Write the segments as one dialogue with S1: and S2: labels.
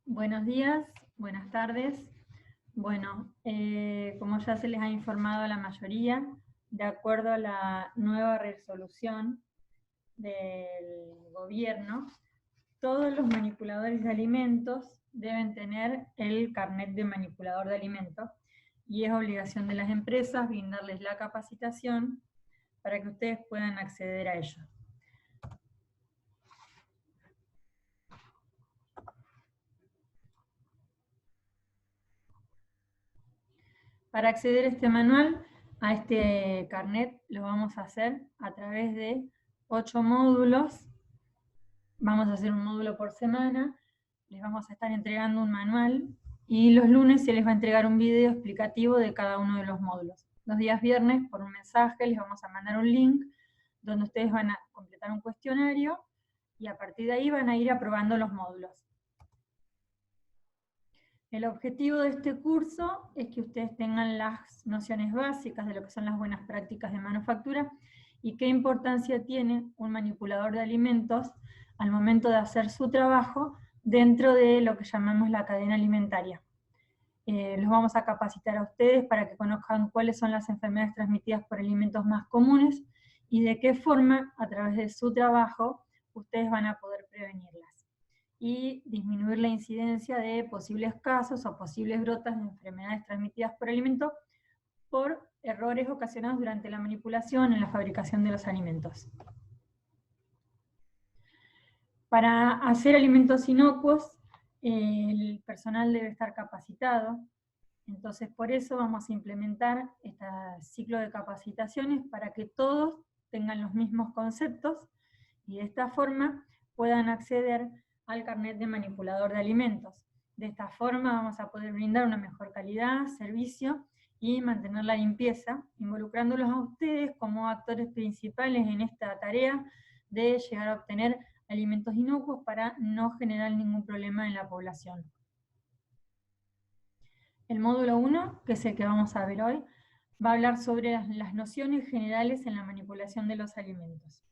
S1: Buenos días, buenas tardes. Bueno, como ya se les ha informado a la mayoría, de acuerdo a la nueva resolución del gobierno, todos los manipuladores de alimentos deben tener el carnet de manipulador de alimentos y es obligación de las empresas brindarles la capacitación para que ustedes puedan acceder a ello. Para acceder a este manual, a este carnet, lo vamos a hacer a través de 8 módulos. Vamos a hacer un módulo por semana, les vamos a estar entregando un manual y los lunes se les va a entregar un video explicativo de cada uno de los módulos. Los días viernes, por un mensaje, les vamos a mandar un link donde ustedes van a completar un cuestionario y a partir de ahí van a ir aprobando los módulos. El objetivo de este curso es que ustedes tengan las nociones básicas de lo que son las buenas prácticas de manufactura y qué importancia tiene un manipulador de alimentos al momento de hacer su trabajo dentro de lo que llamamos la cadena alimentaria. Los vamos a capacitar a ustedes para que conozcan cuáles son las enfermedades transmitidas por alimentos más comunes y de qué forma, a través de su trabajo, ustedes van a poder prevenirlas y disminuir la incidencia de posibles casos o posibles brotes de enfermedades transmitidas por alimentos por errores ocasionados durante la manipulación en la fabricación de los alimentos. Para hacer alimentos inocuos, el personal debe estar capacitado, entonces por eso vamos a implementar este ciclo de capacitaciones para que todos tengan los mismos conceptos y de esta forma puedan acceder al carnet de manipulador de alimentos. De esta forma vamos a poder brindar una mejor calidad, servicio y mantener la limpieza, involucrándolos a ustedes como actores principales en esta tarea de llegar a obtener alimentos inocuos para no generar ningún problema en la población. El módulo 1, que es el que vamos a ver hoy, va a hablar sobre las nociones generales en la manipulación de los alimentos.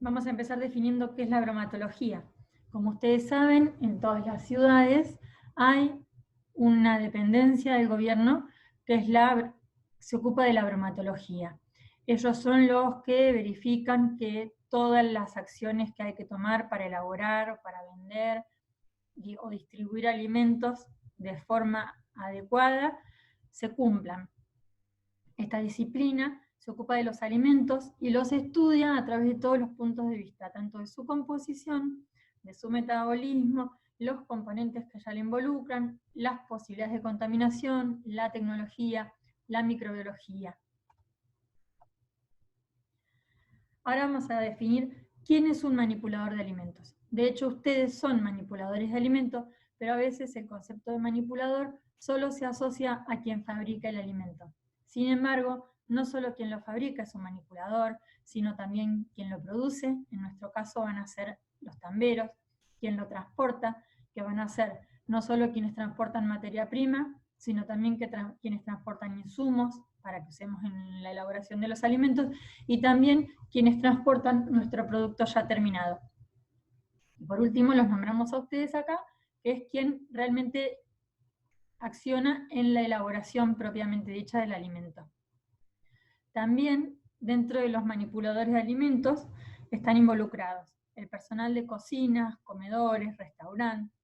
S1: Vamos a empezar definiendo qué es la bromatología. Como ustedes saben, en todas las ciudades hay una dependencia del gobierno que se ocupa de la bromatología. Ellos son los que verifican que todas las acciones que hay que tomar para elaborar, para vender o distribuir alimentos de forma adecuada se cumplan. Esta disciplina se ocupa de los alimentos y los estudia a través de todos los puntos de vista, tanto de su composición, de su metabolismo, los componentes que ya le involucran, las posibilidades de contaminación, la tecnología, la microbiología. Ahora vamos a definir quién es un manipulador de alimentos. De hecho, ustedes son manipuladores de alimentos, pero a veces el concepto de manipulador solo se asocia a quien fabrica el alimento. Sin embargo, no solo quien lo fabrica es un manipulador, sino también quien lo produce, en nuestro caso van a ser los tamberos, quien lo transporta, que van a ser no solo quienes transportan materia prima, sino también quienes transportan insumos para que usemos en la elaboración de los alimentos, y también quienes transportan nuestro producto ya terminado. Y por último, los nombramos a ustedes acá, que es quien realmente acciona en la elaboración propiamente dicha del alimento. También dentro de los manipuladores de alimentos están involucrados el personal de cocinas, comedores, restaurantes,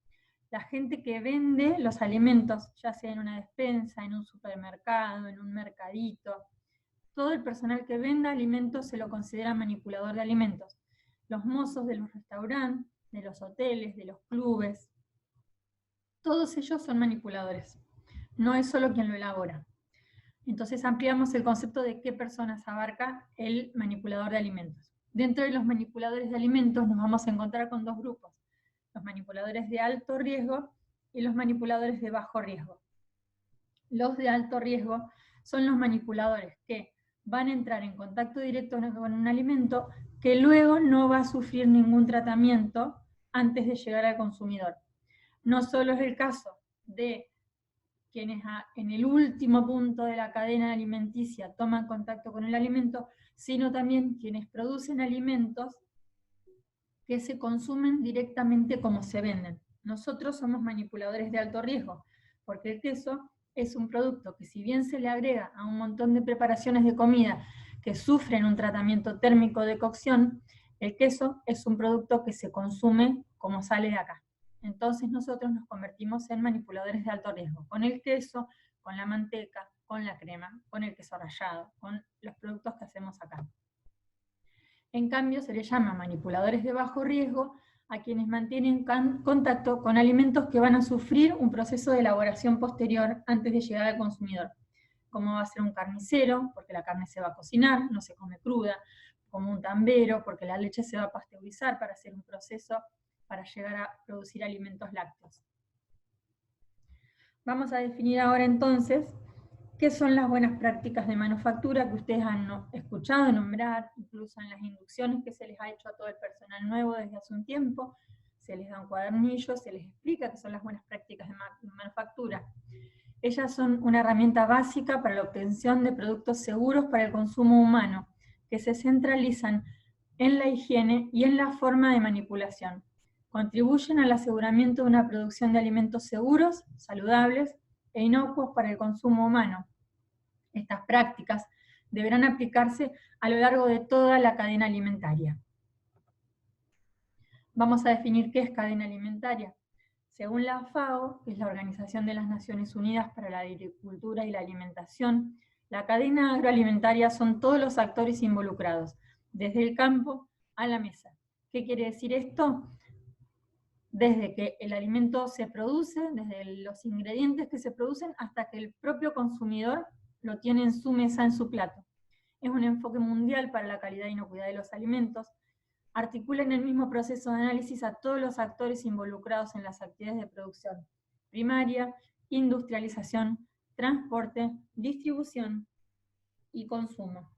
S1: la gente que vende los alimentos, ya sea en una despensa, en un supermercado, en un mercadito. Todo el personal que venda alimentos se lo considera manipulador de alimentos. Los mozos de los restaurantes, de los hoteles, de los clubes, todos ellos son manipuladores. No es solo quien lo elabora. Entonces ampliamos el concepto de qué personas abarca el manipulador de alimentos. Dentro de los manipuladores de alimentos nos vamos a encontrar con dos grupos: los manipuladores de alto riesgo y los manipuladores de bajo riesgo. Los de alto riesgo son los manipuladores que van a entrar en contacto directo con un alimento que luego no va a sufrir ningún tratamiento antes de llegar al consumidor. No solo es el caso de quienes en el último punto de la cadena alimenticia toman contacto con el alimento, sino también quienes producen alimentos que se consumen directamente como se venden. Nosotros somos manipuladores de alto riesgo, porque el queso es un producto que, si bien se le agrega a un montón de preparaciones de comida que sufren un tratamiento térmico de cocción, el queso es un producto que se consume como sale de acá. Entonces nosotros nos convertimos en manipuladores de alto riesgo, con el queso, con la manteca, con la crema, con el queso rallado, con los productos que hacemos acá. En cambio, se les llama manipuladores de bajo riesgo a quienes mantienen contacto con alimentos que van a sufrir un proceso de elaboración posterior antes de llegar al consumidor, como va a ser un carnicero, porque la carne se va a cocinar, no se come cruda, como un tambero, porque la leche se va a pasteurizar para hacer un proceso para llegar a producir alimentos lácteos. Vamos a definir ahora entonces qué son las buenas prácticas de manufactura que ustedes han escuchado nombrar, incluso en las inducciones que se les ha hecho a todo el personal nuevo desde hace un tiempo. Se les da un cuadernillo, se les explica qué son las buenas prácticas de manufactura. Ellas son una herramienta básica para la obtención de productos seguros para el consumo humano, que se centralizan en la higiene y en la forma de manipulación. Contribuyen al aseguramiento de una producción de alimentos seguros, saludables e inocuos para el consumo humano. Estas prácticas deberán aplicarse a lo largo de toda la cadena alimentaria. Vamos a definir qué es cadena alimentaria. Según la FAO, que es la Organización de las Naciones Unidas para la Agricultura y la Alimentación, la cadena agroalimentaria son todos los actores involucrados, desde el campo a la mesa. ¿Qué quiere decir esto? Desde que el alimento se produce, desde los ingredientes que se producen, hasta que el propio consumidor lo tiene en su mesa, en su plato. Es un enfoque mundial para la calidad e inocuidad de los alimentos. Articula en el mismo proceso de análisis a todos los actores involucrados en las actividades de producción primaria, industrialización, transporte, distribución y consumo.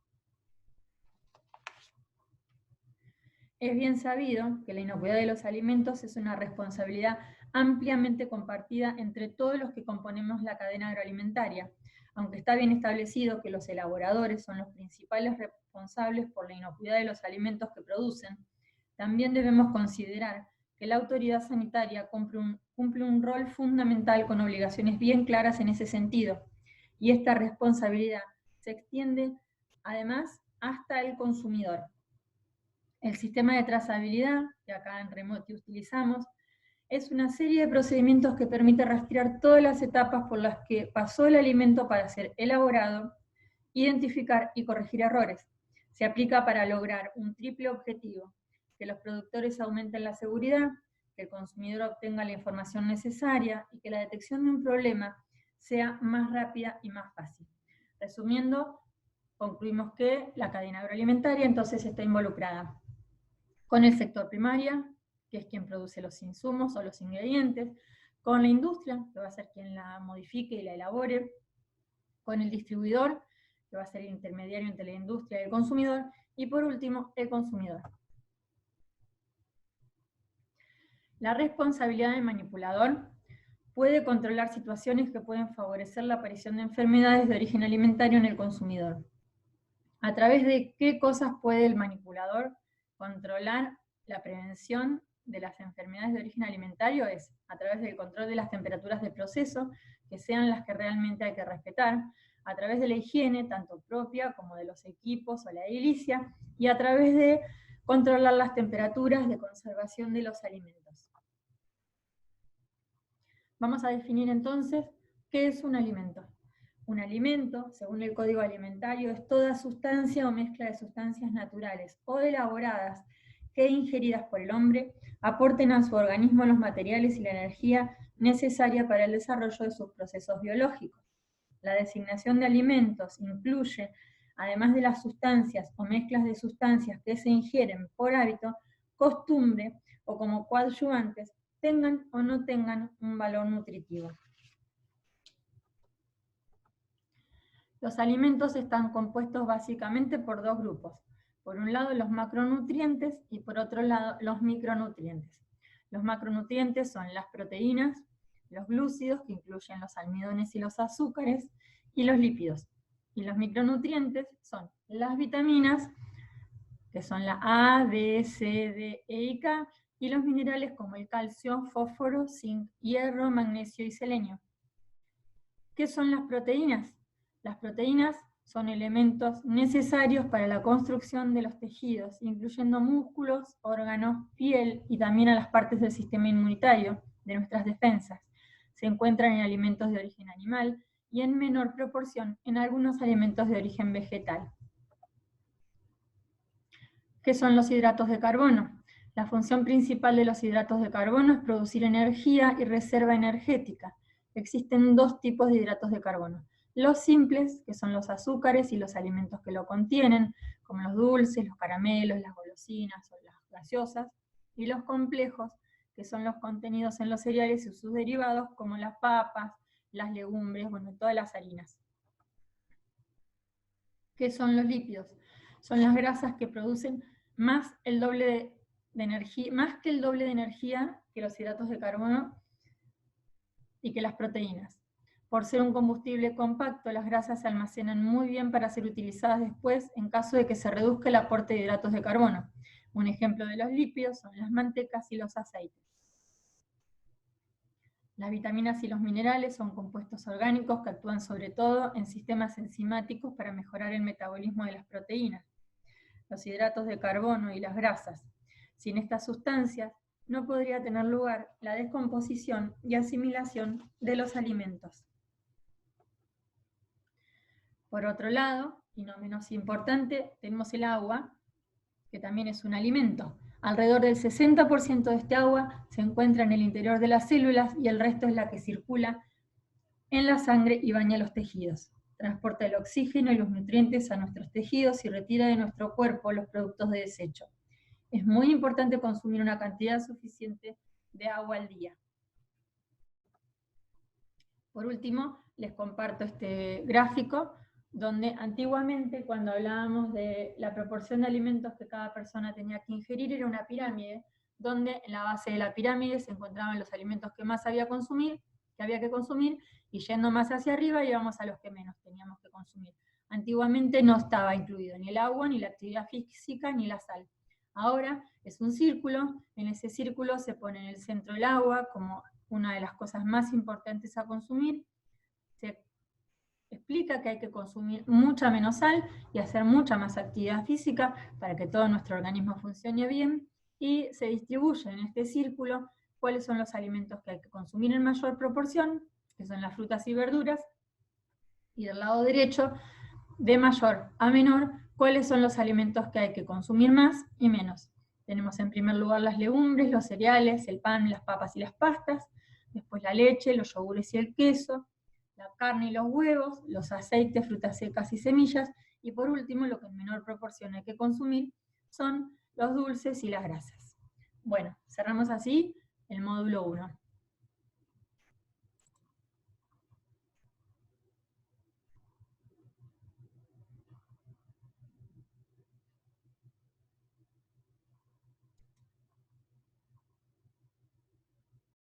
S1: Es bien sabido que la inocuidad de los alimentos es una responsabilidad ampliamente compartida entre todos los que componemos la cadena agroalimentaria. Aunque está bien establecido que los elaboradores son los principales responsables por la inocuidad de los alimentos que producen, también debemos considerar que la autoridad sanitaria cumple un rol fundamental con obligaciones bien claras en ese sentido, y esta responsabilidad se extiende además hasta el consumidor. El sistema de trazabilidad, que acá en Remote utilizamos, es una serie de procedimientos que permite rastrear todas las etapas por las que pasó el alimento para ser elaborado, identificar y corregir errores. Se aplica para lograr un triple objetivo: que los productores aumenten la seguridad, que el consumidor obtenga la información necesaria y que la detección de un problema sea más rápida y más fácil. Resumiendo, concluimos que la cadena agroalimentaria entonces está involucrada con el sector primaria, que es quien produce los insumos o los ingredientes, con la industria, que va a ser quien la modifique y la elabore, con el distribuidor, que va a ser el intermediario entre la industria y el consumidor, y por último, el consumidor. La responsabilidad del manipulador puede controlar situaciones que pueden favorecer la aparición de enfermedades de origen alimentario en el consumidor. ¿A través de qué cosas puede el manipulador controlar la prevención de las enfermedades de origen alimentario? Es a través del control de las temperaturas de proceso, que sean las que realmente hay que respetar, a través de la higiene, tanto propia como de los equipos o la edilicia, y a través de controlar las temperaturas de conservación de los alimentos. Vamos a definir entonces qué es un alimento. Un alimento, según el Código Alimentario, es toda sustancia o mezcla de sustancias naturales o elaboradas que, ingeridas por el hombre, aporten a su organismo los materiales y la energía necesaria para el desarrollo de sus procesos biológicos. La designación de alimentos incluye, además de las sustancias o mezclas de sustancias que se ingieren por hábito, costumbre o como coadyuvantes, tengan o no tengan un valor nutritivo. Los alimentos están compuestos básicamente por dos grupos. Por un lado los macronutrientes y por otro lado los micronutrientes. Los macronutrientes son las proteínas, los glúcidos, que incluyen los almidones y los azúcares, y los lípidos. Y los micronutrientes son las vitaminas, que son la A, D, C, D, E y K, y los minerales como el calcio, fósforo, zinc, hierro, magnesio y selenio. ¿Qué son las proteínas? Las proteínas son elementos necesarios para la construcción de los tejidos, incluyendo músculos, órganos, piel y también a las partes del sistema inmunitario, de nuestras defensas. Se encuentran en alimentos de origen animal y en menor proporción en algunos alimentos de origen vegetal. ¿Qué son los hidratos de carbono? La función principal de los hidratos de carbono es producir energía y reserva energética. Existen dos tipos de hidratos de carbono. Los simples, que son los azúcares y los alimentos que lo contienen, como los dulces, los caramelos, las golosinas o las gaseosas, y los complejos, que son los contenidos en los cereales y sus derivados, como las papas, las legumbres, bueno, todas las harinas. ¿Qué son los lípidos? Son las grasas que producen más que el doble de energía que los hidratos de carbono y que las proteínas. Por ser un combustible compacto, las grasas se almacenan muy bien para ser utilizadas después en caso de que se reduzca el aporte de hidratos de carbono. Un ejemplo de los lípidos son las mantecas y los aceites. Las vitaminas y los minerales son compuestos orgánicos que actúan sobre todo en sistemas enzimáticos para mejorar el metabolismo de las proteínas, los hidratos de carbono y las grasas. Sin estas sustancias no podría tener lugar la descomposición y asimilación de los alimentos. Por otro lado, y no menos importante, tenemos el agua, que también es un alimento. Alrededor del 60% de este agua se encuentra en el interior de las células y el resto es la que circula en la sangre y baña los tejidos. Transporta el oxígeno y los nutrientes a nuestros tejidos y retira de nuestro cuerpo los productos de desecho. Es muy importante consumir una cantidad suficiente de agua al día. Por último, les comparto este gráfico donde antiguamente, cuando hablábamos de la proporción de alimentos que cada persona tenía que ingerir, era una pirámide, donde en la base de la pirámide se encontraban los alimentos que más había que consumir, y yendo más hacia arriba íbamos a los que menos teníamos que consumir. Antiguamente no estaba incluido ni el agua, ni la actividad física, ni la sal. Ahora es un círculo, en ese círculo se pone en el centro el agua como una de las cosas más importantes a consumir. Se explica que hay que consumir mucha menos sal y hacer mucha más actividad física para que todo nuestro organismo funcione bien, y se distribuye en este círculo cuáles son los alimentos que hay que consumir en mayor proporción, que son las frutas y verduras, y del lado derecho, de mayor a menor, cuáles son los alimentos que hay que consumir más y menos. Tenemos en primer lugar las legumbres, los cereales, el pan, las papas y las pastas, después la leche, los yogures y el queso, la carne y los huevos, los aceites, frutas secas y semillas, y por último, lo que en menor proporción hay que consumir son los dulces y las grasas. Bueno, cerramos así el módulo 1.